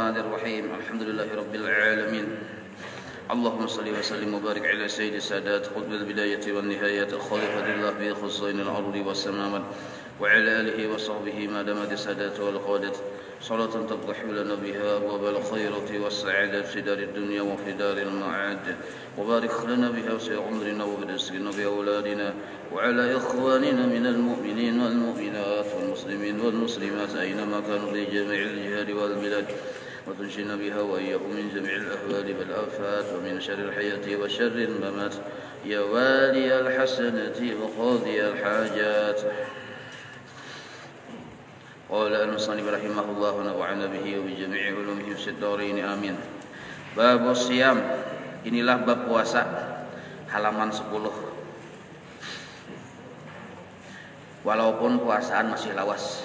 Bismillahirrahmanirrahim. Alhamdulillahirabbil alamin. Allahumma salli wa sallim wa barik ala sayyidis sadat qutbil bidayati wan nihayati khalifatillah bi khusainil ardi was samawat wa ala alihi wa sahbihi ma damat sadat wal qadat salatan tadhhu lana biha wa bil khairati was sa'adati fi darid dunya wa fi daril ma'ad wa barik lana biha fi umrina wa rizqina bi auladina wa ala ikhwanina minal mu'minin wal mu'minat wal muslimin wal muslimat aynama kanu fi jami'il jihad wal bilad وتنجينا بها وإياهم من جميع الأهوال والآفات ومن شر الحياة وشر الممات يا والي الحسنة وقاضي الحاجات. قال المصنف رحمه الله ونفعنا به وبجميع علومه في الدارين آمين. Bab Siyam. Inilah bab puasa, halaman 10. Walaupun puasaan masih lawas,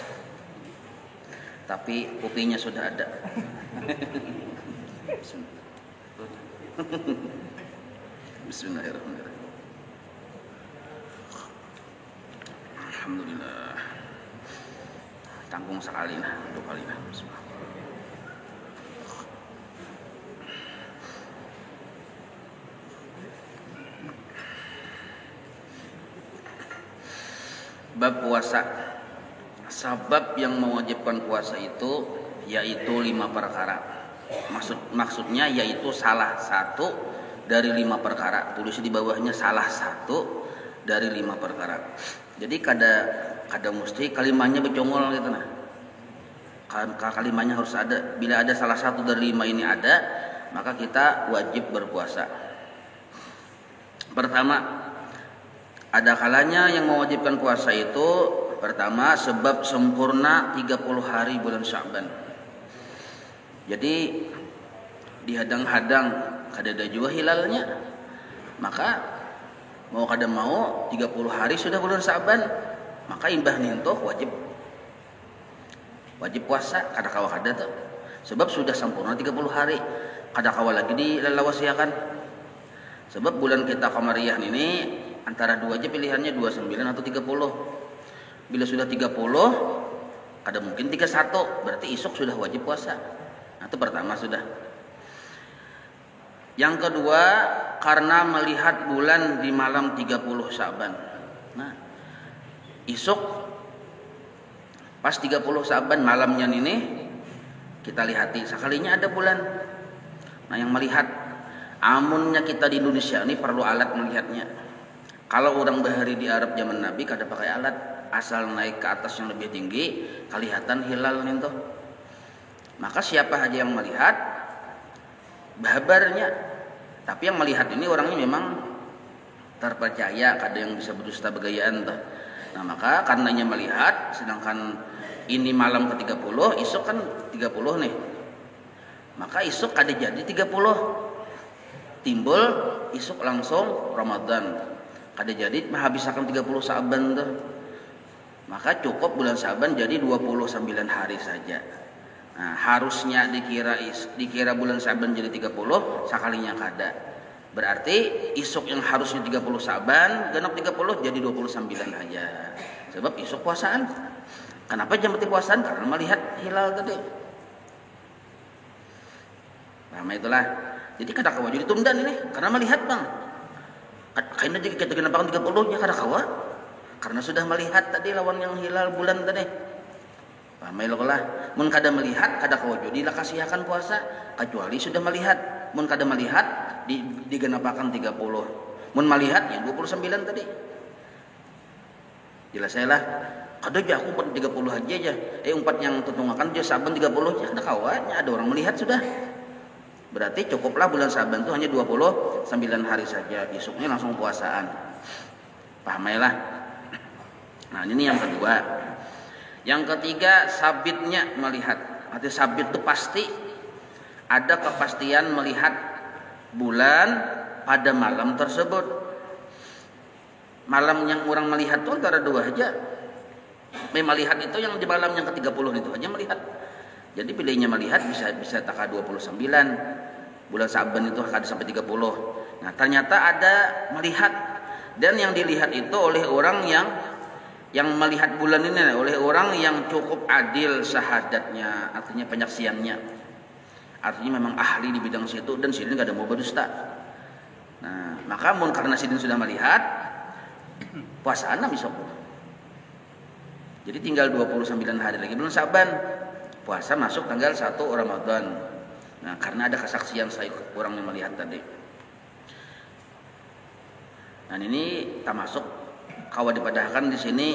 tapi kopinya sudah ada. Bismillahirrahmanirrahim. Alhamdulillah. Tanggung sekali nah, 2 kali nah. Bab puasa. Sabab yang mewajibkan puasa itu yaitu 5 perkara. Maksudnya yaitu salah satu dari 5 perkara. Tulis di bawahnya salah satu dari 5 perkara. Jadi kada mesti kalimatnya becongol gitu nah. Kalimatnya harus ada. Bila ada salah satu dari 5 ini ada, maka kita wajib berpuasa. Pertama, ada kalanya yang mewajibkan puasa itu pertama sebab sempurna 30 hari bulan Sya'ban. Jadi dihadang-hadang kadada juga hilalnya, maka mau kada mau 30 hari sudah bulan Sya'ban, maka imbah nintoh wajib puasa kada kawa kada tuh. Sebab sudah sempurna 30 hari, kada kawa lagi dilalawasiakan. Sebab bulan kita Qamariyah ini antara 2 aja pilihannya, 29 atau 30. Bila sudah 30, kada mungkin 31, berarti esok sudah wajib puasa. Nah, itu pertama sudah. Yang kedua, karena melihat bulan di malam 30 Sya'ban. Nah, esok pas 30 Sya'ban malamnya ini kita lihati sekalinya ada bulan. Nah, yang melihat amunnya kita di Indonesia ini perlu alat melihatnya. Kalau orang bahari di Arab zaman Nabi kada pakai alat, asal naik ke atas yang lebih tinggi kelihatan hilal nih tuh. Maka siapa aja yang melihat bahabarnya. Tapi yang melihat ini orangnya memang terpercaya, kada yang bisa berdusta begayaan tuh. Nah, maka karenanya melihat, sedangkan ini malam ke-30, esok kan 30 nih. Maka esok kada jadi 30. Timbul esok langsung Ramadan. Kada jadi menghabiskan 30 Sya'ban tuh. Maka cukup bulan Sya'ban jadi 29 hari saja. Nah, harusnya dikira bulan Sya'ban jadi 30, sekalinya kada. Berarti isuk yang harusnya 30 Sya'ban genap 30 jadi 29 aja. Sebab isuk puasaan. Kenapa jam puasaan? Karena melihat hilal tadi. Nah, itulah. Jadi kada kawa jadi tundan ini karena melihat, Bang. Kayaknya jadi kita genap 30 nya kada kawa. Karena sudah melihat tadi lawan yang hilal bulan tadi. Pamailolah, mun kada melihat kada kawa jadi lah kasihakan puasa, kecuali sudah melihat. Mun kada melihat digenapakan 30. Mun melihat ya 29 tadi. Jelas saya lah. Kada aja aku 30 aja. Umpat yang tutungakan aja Saban 30 aja kada kawanya ada orang melihat sudah. Berarti cukuplah bulan Saban itu hanya 29 hari saja. Besoknya langsung puasaan. Pamailah. Nah, ini yang kedua. Yang ketiga, sabitnya melihat. Arti sabit itu pasti ada kepastian melihat bulan pada malam tersebut. Malam yang orang melihat itu antara 2 aja. Melihat itu yang di malam yang ke-30 itu aja melihat. Jadi pilihnya melihat bisa taka 29. Bulan Saban itu kada sampai 30. Nah, ternyata ada melihat, dan yang dilihat itu oleh orang yang melihat bulan ini oleh orang yang cukup adil syahadatnya, artinya penyaksiannya. artinya memang ahli di bidang situ dan sidin gak ada mau berdusta. Nah, maka karena sidin sudah melihat puasaan besok. Jadi tinggal 29 hari lagi bulan Syaban. Puasa masuk tanggal 1 Ramadan. Nah, karena ada kesaksian saya orang yang melihat tadi. Dan ini termasuk kalau dipadahkan di sini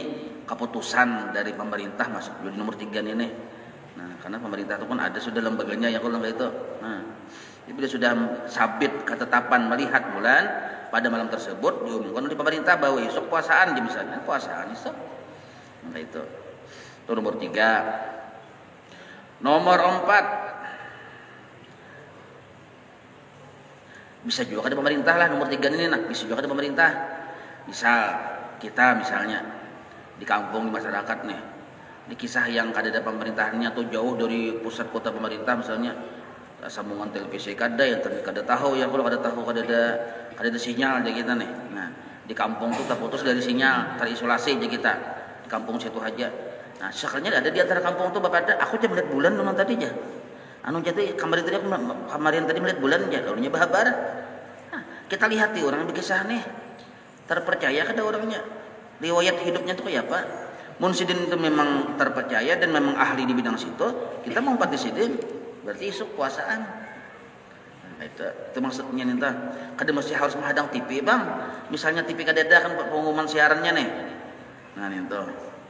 keputusan dari pemerintah masuk jadi nomor 3 ini. Nah, karena pemerintah itu pun ada sudah lembaganya yang kalau itu. Nah, jadi sudah sabit ketetapan melihat bulan pada malam tersebut diumumkan oleh pemerintah bahwa esok puasaan di misalnya puasaan esok. Nah, itu nomor 3. Nomor 4 bisa juga ada pemerintah lah nomor 3 ini bisa juga ada pemerintah. Misal kita misalnya di kampung di masyarakat nih, di kisah yang kada ada pemerintahnya atau jauh dari pusat kota pemerintah misalnya sambungan televisi kada yang kada tahu ya kalau kada tahu kada ada sinyal aja kita nih. Nah di kampung tuh terputus dari sinyal terisolasi aja kita di kampung situ aja. Nah sekalinya ada di antara kampung tuh bapak ada aku aja melihat bulan memang tadi aja. Anu jadi kemarin tadi melihat bulan aja kalau nya bahabar. Nah, kita lihat nih orang berkisah nih terpercaya kada orangnya riwayat hidupnya itu kayak apa. Mun sidin itu memang terpercaya dan memang ahli di bidang situ kita mau pati sidin berarti isuk puasaan. Nah, itu maksudnya nih kada mesti harus menghadang TV bang. Misalnya TV kada ada kan pengumuman siarannya nih. Nah itu.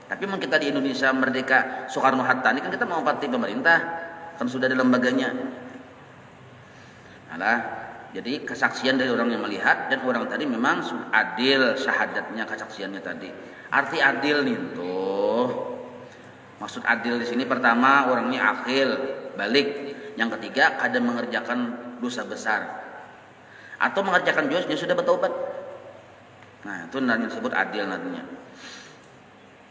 Tapi memang kita di Indonesia merdeka Soekarno Hatta ini kan kita mau pati pemerintah kan sudah ada lembaganya. Alah, jadi kesaksian dari orang yang melihat dan orang tadi memang adil syahadatnya kesaksiannya tadi. Arti adil nih tuh. Maksud adil di sini pertama orangnya akil, balik. Yang ketiga kada mengerjakan dosa besar. Atau mengerjakan dosa dia sudah bertobat. Nah, itu yang disebut adil nantinya.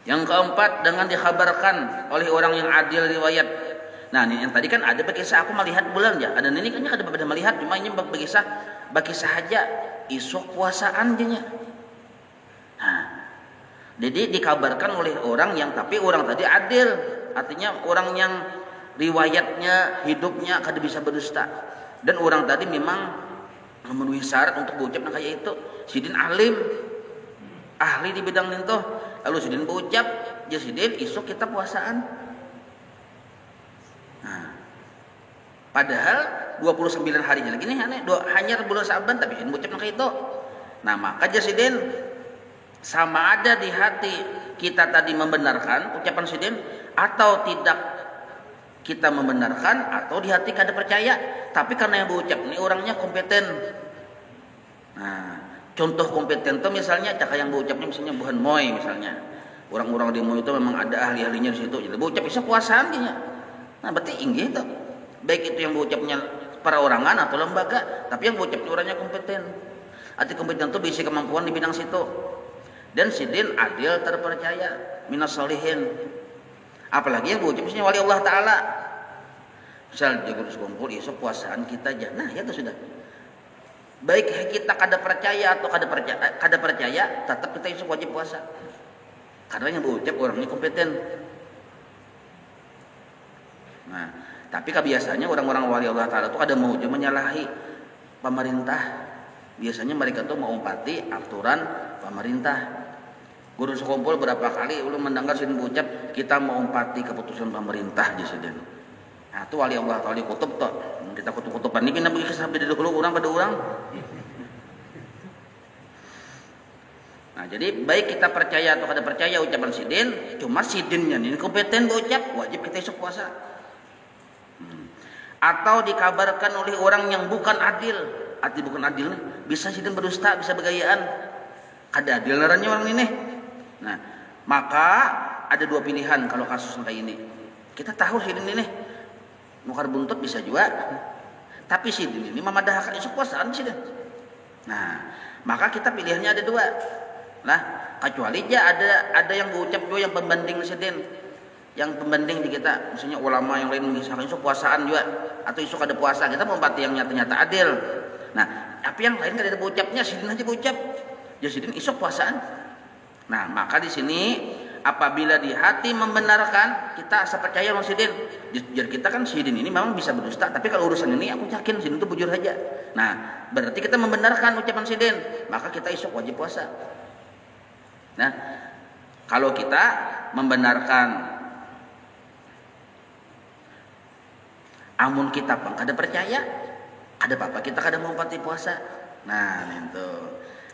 Yang keempat dengan dikhabarkan oleh orang yang adil riwayat. Nah, ini yang tadi kan ada berkisah aku melihat bulan ya. Ada ini kan ada pada melihat cuma ini berkisah saja isuk puasaan dia. Nah, jadi dikabarkan oleh orang yang tapi orang tadi adil. Artinya orang yang riwayatnya hidupnya kada bisa berdusta. Dan orang tadi memang memenuhi syarat untuk berucap kayak itu. Sidin alim, ahli di bidang itu. Lalu sidin berucap, ya sidin isuk kita puasaan. Nah, padahal 29 harinya lagi nih hanya bulan Syaban tapi sidin berucap kayak itu. Nah, maka jasidin sama ada di hati kita tadi membenarkan ucapan sidin atau tidak kita membenarkan atau di hati kada percaya tapi karena yang berucap ini orangnya kompeten. Nah, contoh kompeten itu misalnya cakap yang berucapnya misalnya bukan moy misalnya. Orang-orang di moy itu memang ada ahli-ahlinya di situ. Jadi berucap bisa puasaan dia. Nah, berarti inggih itu. Baik itu yang berucapnya perorangan atau lembaga, tapi yang berucapnya orangnya kompeten. Arti kompeten itu bisa kemampuan di bidang situ. Dan sidin adil terpercaya minas solihin. Apalagi yang berucap misalnya wali Allah Ta'ala. Misal dia kurus kumpul isu puasaan kita aja. Nah, itu sudah. Baik kita kada percaya atau kada percaya tetap kita isu wajib puasa. Karena yang berucap orangnya kompeten. Nah, tapi kebiasaannya orang-orang wali Allah Ta'ala itu ada mau menyalahi pemerintah. Biasanya mereka tuh mengumpati aturan pemerintah. Guru sekumpul berapa kali ulun mendengar sidin berucap kita mengumpati keputusan pemerintah di sidin. Nah, itu wali Allah Ta'ala kutub tuh. Kita kutub-kutuban ini kita bagi sampai dulu orang pada orang. Nah, jadi baik kita percaya atau kada percaya ucapan sidin, cuma sidinnya ini kompeten berucap wajib kita isuk puasa. Atau dikabarkan oleh orang yang bukan adil. Arti bukan adil nih, bisa sidin berdusta, bisa bergayaan. Kada adil larangnya orang ini. Nah, maka ada dua pilihan kalau kasus kayak ini. Kita tahu sidin ini nukar buntut bisa juga. Tapi sidin ini memadahkan isu puasaan sidin. Nah, maka kita pilihannya ada dua. Nah, kecuali aja ada yang berucap juga yang pembanding sidin. Yang pembanding di kita, misalnya ulama yang lain mengisahkan isu puasaan juga atau isu kada puasa, kita membati yang nyata-nyata adil. Nah, tapi yang lain kada ada berucapnya, sidin aja berucap. Ya sidin isu puasaan. Nah, maka di sini apabila di hati membenarkan, kita asa percaya sama sidin. Jadi kita kan sidin ini memang bisa berdusta, tapi kalau urusan ini aku yakin sidin itu bujur aja. Nah, berarti kita membenarkan ucapan sidin, maka kita esok wajib puasa. Nah, kalau kita membenarkan, amun kita pun kada percaya, ada apa-apa kita kada mau pati puasa. Nah, itu.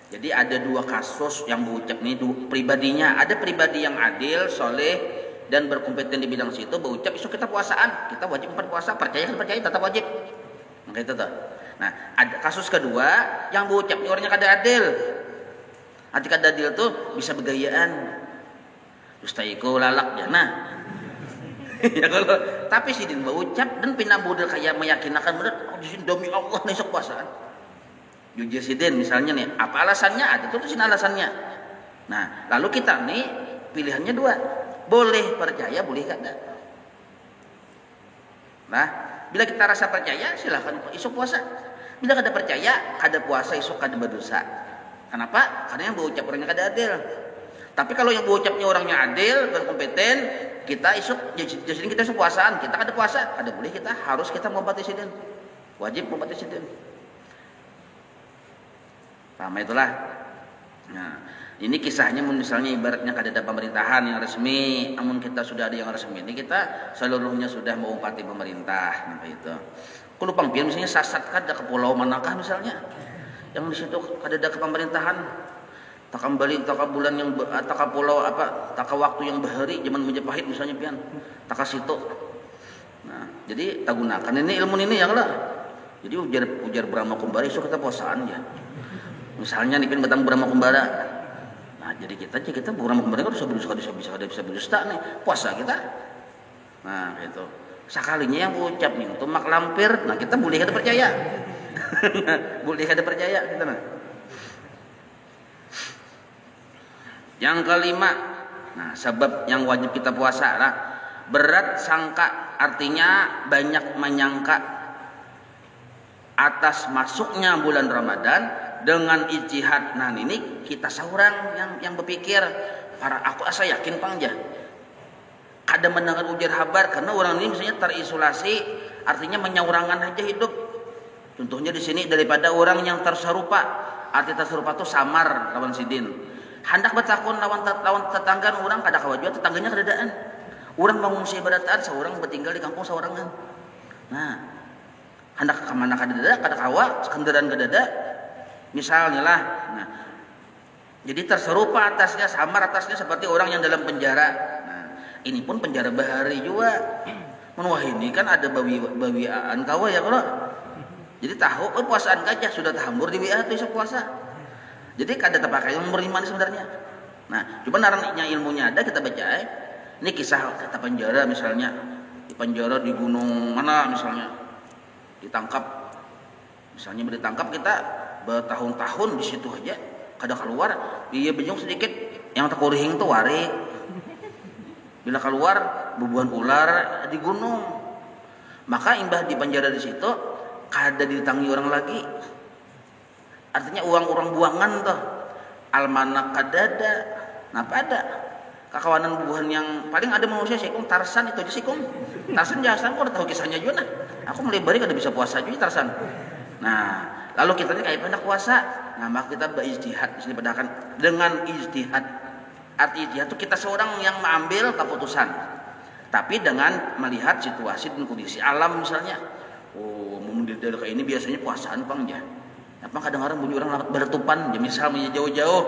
Jadi ada dua kasus yang berucap nih pribadinya. Ada pribadi yang adil, soleh dan berkompeten di bidang situ berucap isuk kita puasaan, kita wajib puasa, percaya kan percaya tetap wajib. Maka itu tuh. Nah, ada kasus kedua yang berucap nih orangnya kada adil. Arti kada adil tuh bisa begayaan. Ustaiku lalak jana. Ya kalau tapi sidin berucap dan pindah model kayak meyakinkan benar, oh di sini demi Allah nih sok puasaan. Jujur sidin misalnya nih, apa alasannya? Ada tulisin alasannya. Nah, lalu kita nih pilihannya dua, boleh percaya, boleh kada. Nah, bila kita rasa percaya, silahkan isuk puasa. Bila kada percaya, kada puasa isuk kada berdosa. Kenapa? Karena yang berucap orangnya kada adil. Tapi kalau yang berucapnya orangnya adil dan kompeten, kita isuk, jadi kita isuk puasaan, kita kada puasa, kada boleh kita harus kita mengobati sidin, wajib mengobati sidin. Paham itulah. Nah, ini kisahnya misalnya ibaratnya kada ada pemerintahan yang resmi, namun kita sudah ada yang resmi. Ini kita seluruhnya sudah mengumpati pemerintah, nah itu. Aku lupa misalnya sasat kada ke pulau manakah misalnya, yang di situ kada ada ke pemerintahan. Tak kembali tak bulan yang tak pulau apa tak waktu yang bahari zaman Majapahit misalnya pian tak situ. Nah, jadi tak gunakan ini ilmu ini ya lah. Jadi ujar Brahma Kumbara isu kita puasaan ya. Misalnya nih batang Brahma Kumbara. Nah, jadi kita Brahma Kumbara kan bisa berdusta nih puasa kita. Nah, itu. Sekalinya yang ucap nih untuk mak lampir, nah kita boleh kada percaya. Boleh kada percaya kita nah. Yang kelima, nah sebab yang wajib kita puasa lah berat sangka, artinya banyak menyangka atas masuknya bulan Ramadan dengan ijtihad. Nah ini kita seorang yang berpikir, para aku asa yakin pangja kada mendengar ujar habar karena orang ini misalnya terisolasi, artinya menyaurangan aja hidup. Contohnya di sini daripada orang yang terserupa, arti terserupa itu samar lawan sidin. Hendak bertakun lawan tetangga orang kada kawajua tetangganya kedadaan. Orang mengungsi ibadatan seorang bertinggal di kampung seorangan. Nah, hendak ke mana kada kada kawa kendaraan kedada. Misalnya lah. Nah, jadi terserupa atasnya samar atasnya seperti orang yang dalam penjara. Nah, ini pun penjara bahari juga. Menwah ini kan ada bawiaan kawa ya kalau. Jadi tahu puasaan gajah sudah tahambur di WA itu puasa. Jadi kada terpakai yang beriman sebenarnya. Nah, cuma narangnya ilmunya ada kita baca. Ini kisah kata penjara misalnya, di penjara di gunung mana misalnya ditangkap. Misalnya ditangkap kita bertahun-tahun di situ aja, kada keluar, dia bejong sedikit yang terkurihing tuh wari. Bila keluar bubuhan ular di gunung. Maka imbah di penjara di situ kada ditangi orang lagi. Artinya uang buangan tuh almanak kadada. Napa ada kakawanan bubuhan yang paling ada manusia sih kong Tarsan itu aja sih kong. Tarsan jasan kok tahu kisahnya juga nah. Aku melebari kada bisa puasa juga Tarsan. Nah, lalu kita ini kayak hendak puasa. Nah, maka kita berijtihad di sini pedakan dengan ijtihad. Arti ijtihad itu kita seorang yang mengambil keputusan. Tapi dengan melihat situasi dan kondisi alam misalnya. Oh, dari kayak ini biasanya puasaan pangja. Apa kadang-kadang bunyi orang berletupan, ya misalnya jauh-jauh,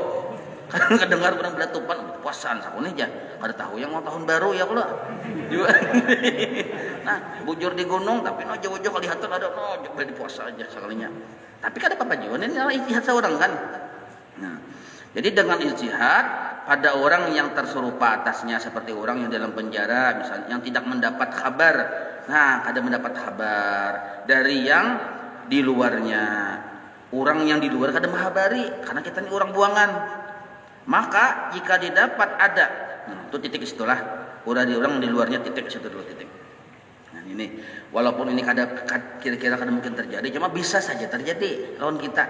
kadang kedengar orang berletupan, puasaan sakunya aja, kada tahu yang mau tahun baru ya kalau, nah bujur di gunung tapi no jauh-jauh kelihatan ada no di puasa aja sekalinya, tapi kada apa-apa juga ini adalah ijtihad seorang kan, nah jadi dengan ijtihad pada orang yang terserupa atasnya seperti orang yang dalam penjara misalnya yang tidak mendapat kabar, nah kada mendapat kabar dari yang di luarnya. Orang yang di luar kada menghabari karena kita ini orang buangan. Maka jika didapat ada, itu titik situlah. Udah di orang di luarnya titik situ dulu titik. Nah ini walaupun ini kira-kira kada mungkin terjadi, cuma bisa saja terjadi lawan kita.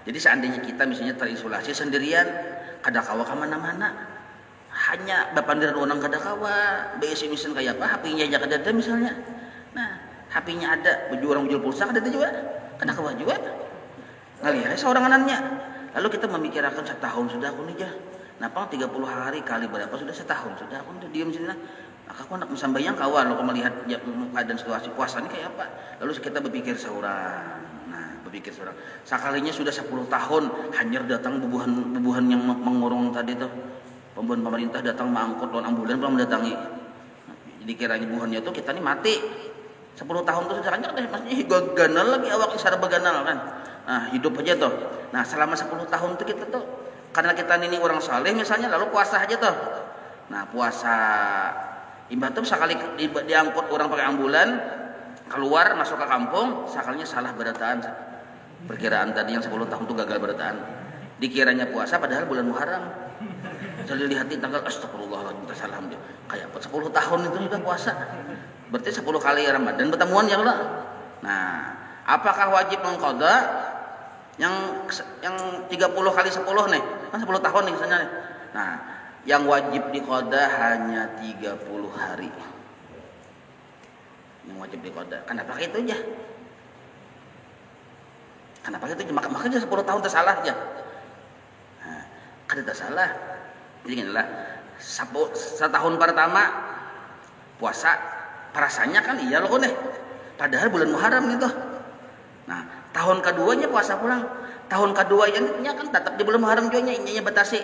Jadi seandainya kita misalnya terisolasi sendirian, kada kawa ke mana-mana, hanya bapandir orang kada kawa, BSI misalnya kayak apa, HP-nya aja kada ada misalnya. Nah, HP-nya ada, baju orang jual pulsa kada ada juga, kada kawa juga. Ngalihat seorang anaknya. Lalu kita memikirkan setahun sudah aku nih jah. Napa 30 hari kali berapa sudah setahun sudah aku udah diam sini lah. Maka aku nak sambayang kawan lo melihat ya, keadaan situasi puasa ini kayak apa. Lalu kita berpikir seorang. Nah, berpikir seorang. Sekalinya sudah 10 tahun hanyar datang bubuhan yang mengurung tadi tuh. Pembuhan pemerintah datang mengangkut lawan ambulan belum mendatangi. Jadi kiranya bubuhannya tuh kita nih mati. 10 tahun tuh sudah hanyar deh masih ganal lagi awak isara beganal kan. Nah, hidup aja tuh. Nah, selama 10 tahun tuh kita tuh karena kita ini orang saleh misalnya lalu puasa aja tuh. Nah, puasa imbah tuh sekali diangkut orang pakai ambulan keluar masuk ke kampung, sekalinya salah berataan. Perkiraan tadi yang 10 tahun tuh gagal berataan. Dikiranya puasa padahal bulan Muharram. Jadi lihat di tanggal astagfirullahaladzim salah dia. Kayak 10 tahun itu sudah puasa. Berarti 10 kali Ramadan pertemuan ya Allah. Nah, apakah wajib mengqada yang 30 kali 10 nih? Kan 10 tahun nih misalnya nih. Nah, yang wajib diqada hanya 30 hari. Yang wajib diqada. Kenapa itu aja? Kenapa itu aja? Makanya 10 tahun tersalah aja. Nah, kan tidak salah. Jadi inilah setahun pertama puasa perasaannya kan iya loh nih. Padahal bulan Muharram gitu. Nah, tahun keduanya puasa pulang. Tahun keduanya kan tetap di bulan Muharram juga nya batasi.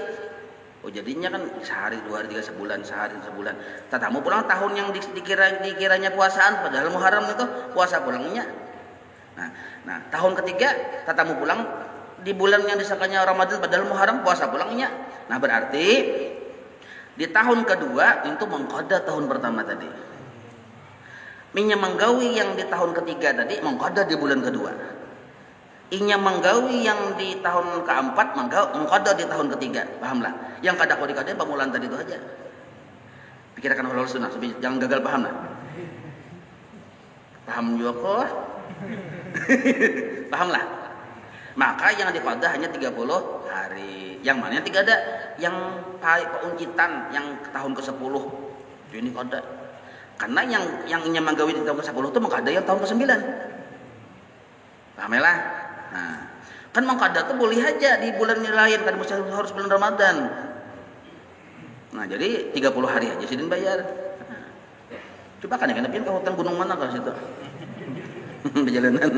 Oh jadinya kan sehari, 2 hari, 3 sebulan, sehari, sebulan. Tetamu pulang tahun yang dikiranya puasaan padahal Muharram itu puasa pulangnya. Nah, tahun ketiga tatamu pulang di bulan yang disangkanya Ramadan padahal Muharram puasa pulangnya. Nah, berarti di tahun kedua itu mengqada tahun pertama tadi. Minya menggawi yang di tahun ketiga tadi mengqada di bulan kedua. Inya menggawi yang di tahun keempat mengqada di tahun ketiga. Pahamlah? Yang kada kode pamulan tadi itu aja. Pikirkan ulul sunnah, jangan gagal paham lah. Paham juga kok? Pahamlah? Maka yang diqada hanya 30 hari. Yang mana yang tidak ada yang pauncitan yang tahun ke-10 itu ini qada. Karena yang ingin menggawi di tahun ke-10 itu mengqada yang tahun ke-9. Pahamlah? Nah, kan mengqada itu boleh aja di bulan lain kan harus bulan Ramadan. Nah, jadi 30 hari aja sidin bayar. Coba kan pian ke hutan gunung mana ke situ. Perjalanan.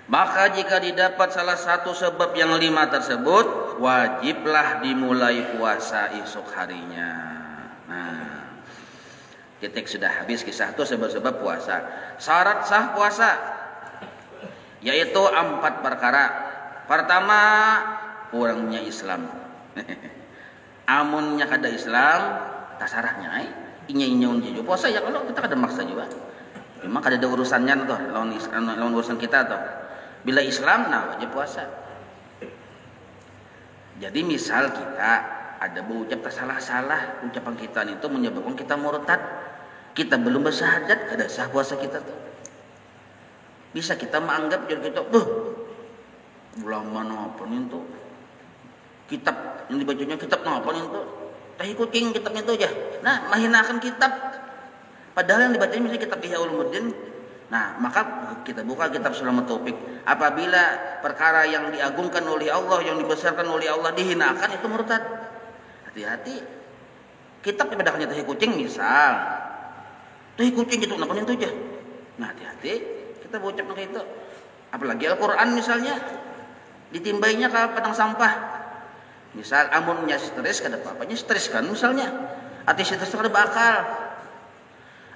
Maka jika didapat salah satu sebab yang 5 tersebut, wajiblah dimulai puasa esok harinya. Nah, titik sudah habis kisah itu sebab-sebab puasa. Syarat sah puasa yaitu 4 perkara. Pertama, orangnya Islam. Amunnya kada Islam, tasarahnya inya-inyaun juga puasa ya kalau kita kada maksa juga. Memang kada ada urusannya tuh lawan urusan kita tuh. Bila Islam, nah wajib puasa. Jadi misal kita ada berucap tersalah-salah, ucapan kita itu menyebabkan kita murtad, kita belum bersyahadat, kada sah puasa kita tuh. Bisa kita menganggap jadi kita, ulama apa nih tuh? Kitab yang dibacanya kitab apa nih tuh? Tahi kucing kitab itu aja. Nah, mahinakan kitab. Padahal yang dibacanya misalnya kitab Ihya Ulumuddin. Nah, maka kita buka kitab Sulamat Taufik. Apabila perkara yang diagungkan oleh Allah, yang dibesarkan oleh Allah dihinakan, itu murtad. Hati-hati. Kitab dipedahkannya tahi kucing misal. Tahi kucing itu nakonin itu aja. Nah, hati-hati. Kita bocap kayak itu. Apalagi Al-Quran misalnya. Ditimbainya ke padang sampah. Misal amunnya stres, kada apa-apanya stres kan misalnya. Hati stres kada bakal.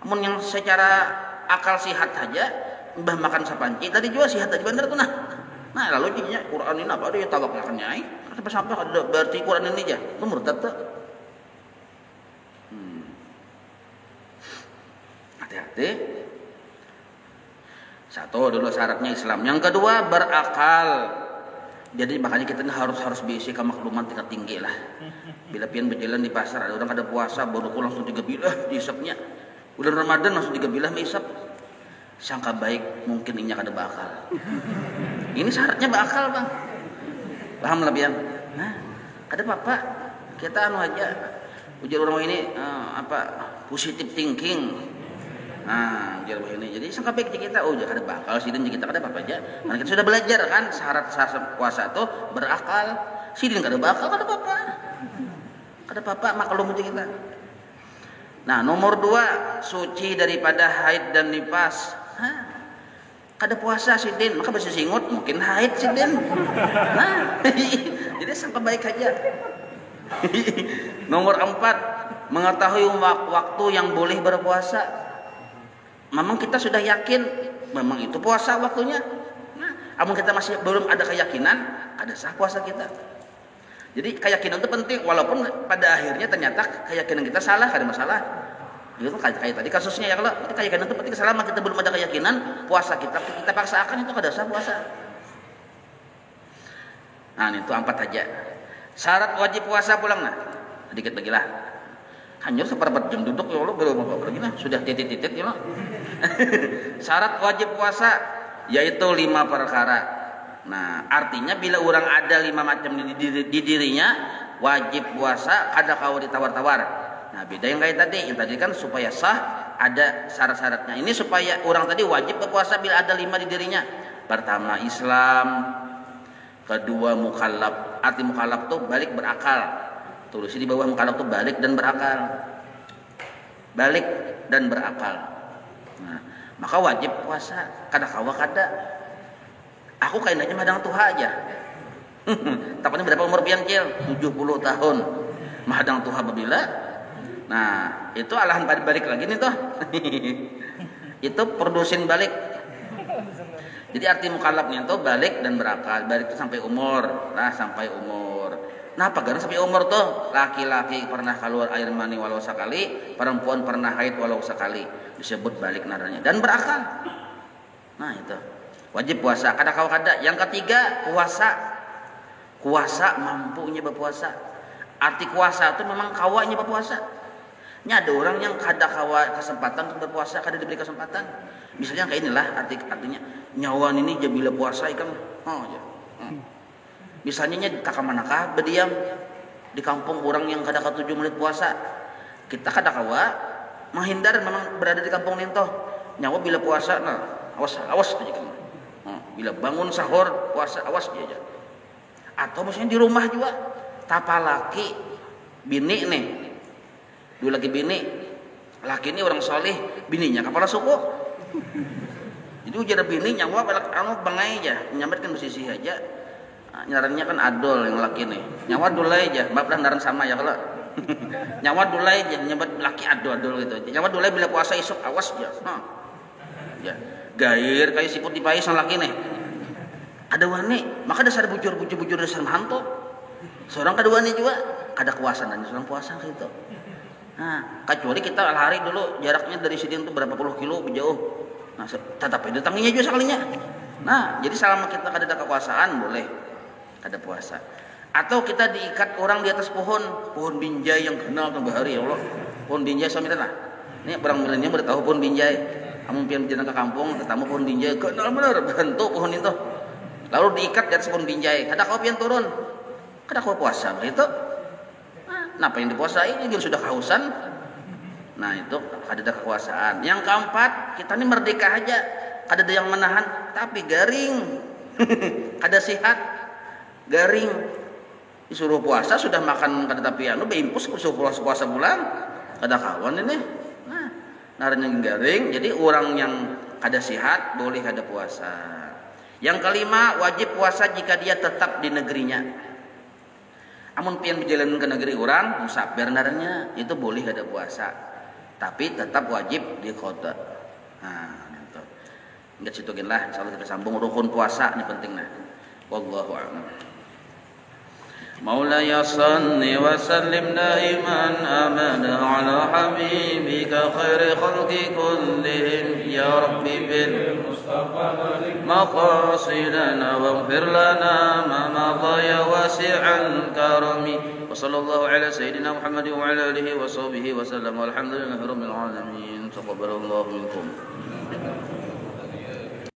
Amun yang secara akal sihat saja, mbah makan sapanci tadi juga sihat tadi bener tuh nah lalu jadinya Quran ini apa dia tawaknya nyai sampai ada berarti Quran ini aja itu murtad tuh. Hati-hati. Satu dulu syaratnya Islam, yang kedua berakal. Jadi makanya kita harus bisi kemakluman tingkat tinggi lah. Bila pian berjalan di pasar ada orang kada puasa baru langsung 3 bilah dihisapnya. Bulan Ramadan langsung 3 bilah meisap. Sangka baik mungkin inya kada bakal. Ini syaratnya bakal, Bang. Paham lebih yang? Nah, ada apa? Kita anu aja. Ujar orang ini positive thinking. Nah, ujar ini. Jadi sangka baik kita, jangan ada bakal sidin kita kada apa aja. Karena kita sudah belajar kan syarat puasa itu berakal. Sidin kada bakal kada apa-apa. Kada apa-apa maklum aja kita. Nah, nomor 2, suci daripada haid dan nifas. Kada puasa sidin, maka bisa singut mungkin haid sidin. Nah, jadi sangka baik aja. Nomor 4, mengetahui waktu yang boleh berpuasa. Memang kita sudah yakin memang itu puasa waktunya. Nah, namun kita masih belum ada keyakinan, ada sah puasa kita. Jadi keyakinan itu penting, walaupun pada akhirnya ternyata keyakinan kita salah, ada masalah. Itu kayak tadi kasusnya ya, kalau kita keyakinan itu penting, selama kita belum ada keyakinan, puasa kita paksakan itu kada sah puasa. Nah, itu 4 aja. Syarat wajib puasa pulang nah. Sedikit lagi lah. Hanya seperempat jam duduk ya Allah belum apa lagi nah, sudah titit-titit ya Allah. Syarat wajib puasa yaitu 5 perkara. Nah, artinya bila orang ada 5 macam di dirinya, wajib puasa kada kau ditawar-tawar. Nah, beda yang kayak tadi. Yang tadi kan supaya sah ada syarat-syaratnya. Ini supaya orang tadi wajib berpuasa bila ada 5 di dirinya. Pertama Islam, kedua mukallaf. Arti mukallaf tuh balik berakal. Tulisnya di bawah mukallaf tuh balik dan berakal. Balik dan berakal. Nah, maka wajib puasa. Kada kawa kada. Aku kayaknya madang tuha aja. Takutnya berapa umur pian cil? 70 tahun. Madang tuha babila. Nah, itu alahan balik lagi nih toh. Itu produsen balik. Jadi arti mukallafnya itu balik dan berakal. Balik itu sampai umur. Nah, sampai umur. Nah, pagana sampai umur tuh laki-laki pernah keluar air mani walau sekali, perempuan pernah haid walau sekali. Disebut balik naranya dan berakal. Nah, itu. Wajib puasa. Kada kau kada. Yang ketiga, puasa. Kuasa mampunya berpuasa. Arti kuasa itu memang kawanya berpuasa. Nya ada orang yang kada kawa kesempatan untuk berpuasa, kada diberi kesempatan. Misalnya kayak inilah artinya nyawan ini jabila puasa ikan ya. Misalnya kakak manakah berdiam di kampung orang yang kada katuju menit puasa. Kita kada kawa menghindar memang berada di kampung nintoh. Nyawa bila puasa nah awas aja kan. Bila bangun sahur puasa awas aja. Atau misalnya di rumah juga tapalaki bini nih. Dua lagi bini, laki ini orang soleh, bininya kepala suku. Jadi ujar bini nyawa bangai aja, nyametkan posisi aja. Nyarannya kan adol yang laki nih, nyawa dulai aja, mbak naran sama ya kalau. Nyawa dulai aja, nyamet laki adol gitu. Nyawa dulai bila puasa isuk awas aja. Ya, gair kayak siput dipai sang laki nih. Ada wani, maka dasar bujur dasar hantu. Seorang kedua nih juga, kada kuasa dan seorang puasa gitu. Nah, kecuali kita hari dulu jaraknya dari sini itu berapa puluh kilo jauh. Nah, tetap itu tanginya juga sekalinya. Nah, jadi selama kita ada kekuasaan boleh ada puasa. Atau kita diikat orang di atas pohon binjai yang kenal ke bahari ya Allah. Pohon binjai suami lah. Ini orang milenial baru tahu pohon binjai. Kamu pian jalan ke kampung ketemu pohon binjai kenal benar bentuk pohon itu. Lalu diikat di atas pohon binjai. Kada kau pian turun. Kada kau puasa itu. Kenapa yang dipuasai ini sudah kehausan? Nah, itu ada kekuasaan. Yang keempat, kita ini merdeka aja. Kada ada yang menahan, tapi garing. Kada sehat, garing. Disuruh puasa sudah makan kada tapi anu beimpus suruh puasa bulan. Kada kawan ini. Nah, naranya garing. Jadi orang yang kada sehat boleh kada puasa. Yang kelima, wajib puasa jika dia tetap di negerinya. Amun pian berjalan ke negeri orang, musafir naranya itu boleh ada puasa, tapi tetap wajib di kota. Nah, itu. Ingat situ lah, insyaallah kita sambung rukun puasa ini penting nah. Wallahu a'lam. Maulaya salli wa sallim daiman amana ala habibika khairi khalqi kullihim ya rabbi bil mustafa maqasidana waghfir lana ma madha ya wasi'al karami wa sallallahu ala sayyidina Muhammad wa ala alihi wa sahbihi wa sallam walhamdulillahi rabbil alamin taqabbalallahu minkum.